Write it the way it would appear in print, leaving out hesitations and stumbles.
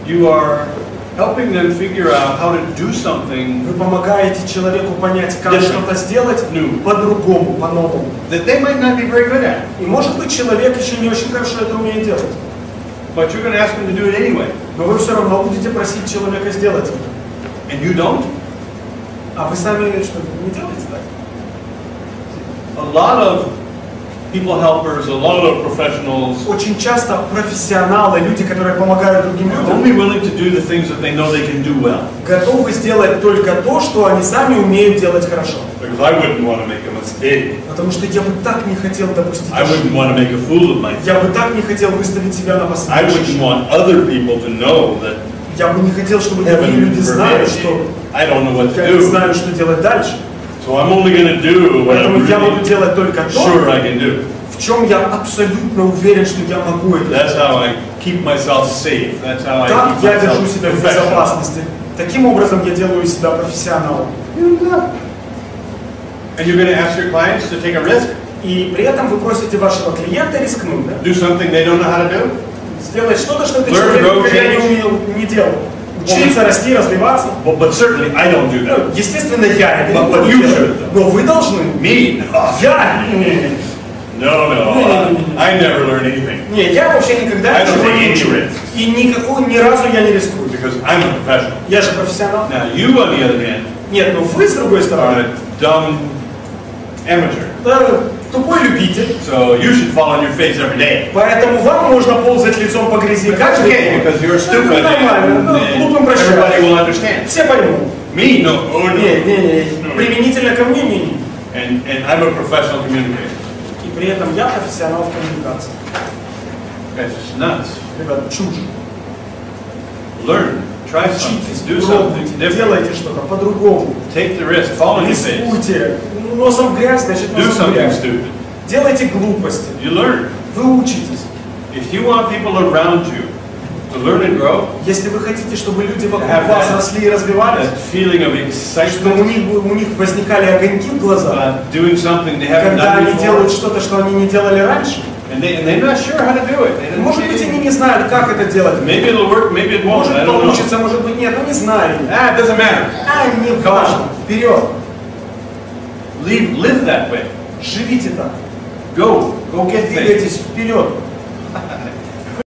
You are helping them figure out how to do something Вы помогаете человеку понять, как что-то сделать по-другому, по-новому. that they might not be very good at. И может быть человек еще не очень хорошо это умеет делать. But you're going to ask them to do it anyway. Но вы все равно будете просить человека сделать это. And you don't? А вы сами что, не делаете так? A lot of people helpers, a lot of professionals Очень часто профессионалы, люди, которые помогают другим are людям, only willing to do the things that they know they can do well. готовы сделать только то, что они сами умеют делать хорошо. Because I wouldn't want to make a mistake. Потому что я бы так не хотел допустить I wouldn't ошибку. want to make a fool of myself. Я бы так не хотел выставить себя на I посмешище. wouldn't want other people to know that Я бы не хотел, чтобы другие heaven люди знали, forbids что me. I don't know what to я не do. знаю, что делать дальше. So I'm only going to do what I'm Поэтому я буду really делать только sure то, I can do. в чем я абсолютно уверен, что я могу это That's делать. how I keep myself safe. That's how I Так keep я держу myself себя в professional. безопасности. Таким образом я делаю из себя профессионалом. And you're going to ask your clients to take a risk, И при этом вы просите вашего клиента рискнуть, да? do something they don't know how to do. Сделать что-то, что этот Learn, человек grow, никогда не change. умел, не делал. Учиться, расти, развиваться. But certainly I don't do that. Ну, естественно, я это не But буду you делать. should. Но вы должны. Me? Я? No. I never learn anything Не, я вообще никогда I don't ничего take не any учу. risk. И ни разу я не рискую. because I'm a professional. Я же профессионал. Now you, on the other hand, Нет, ну вы, с другой are стороны, a dumb amateur. тупой любитель. So you should fall on your face every day. Поэтому вам можно ползать лицом по грязи That's каждый okay, день. because you're stupid Нормально, and глупым прощают. everybody will understand. Все поймут. Me? No. Oh, no. Не. Применительно ко мне, не. And I'm a professional communicator. И при этом я профессионал в коммуникации. That's just nuts. Ребят, чушь. Learn. Try something. Учитесь, Do something пробуйте, different. делайте что-то по-другому. Take the risk. Fall on your face. Рискуйте. Носом в грязь, значит Do носом в something грязь. stupid. Делайте глупости. You learn. Вы учитесь. If you want people around you to learn and grow, Если вы хотите, чтобы люди вокруг Have вас that- росли и развивались, that feeling of что у excitement них возникали огоньки в глазах, about doing something they haven't когда done они делают before, что-то, что они не делали раньше. and they're not sure how to do it. They don't Может быть, see- они не знают, как это делать. Maybe it'll work, maybe it won't. Может I don't know. получится, может быть нет, но не знаю. It doesn't matter. Не важно. Вперед. Live that way. Живите так. Go get things. Двигайтесь вперед.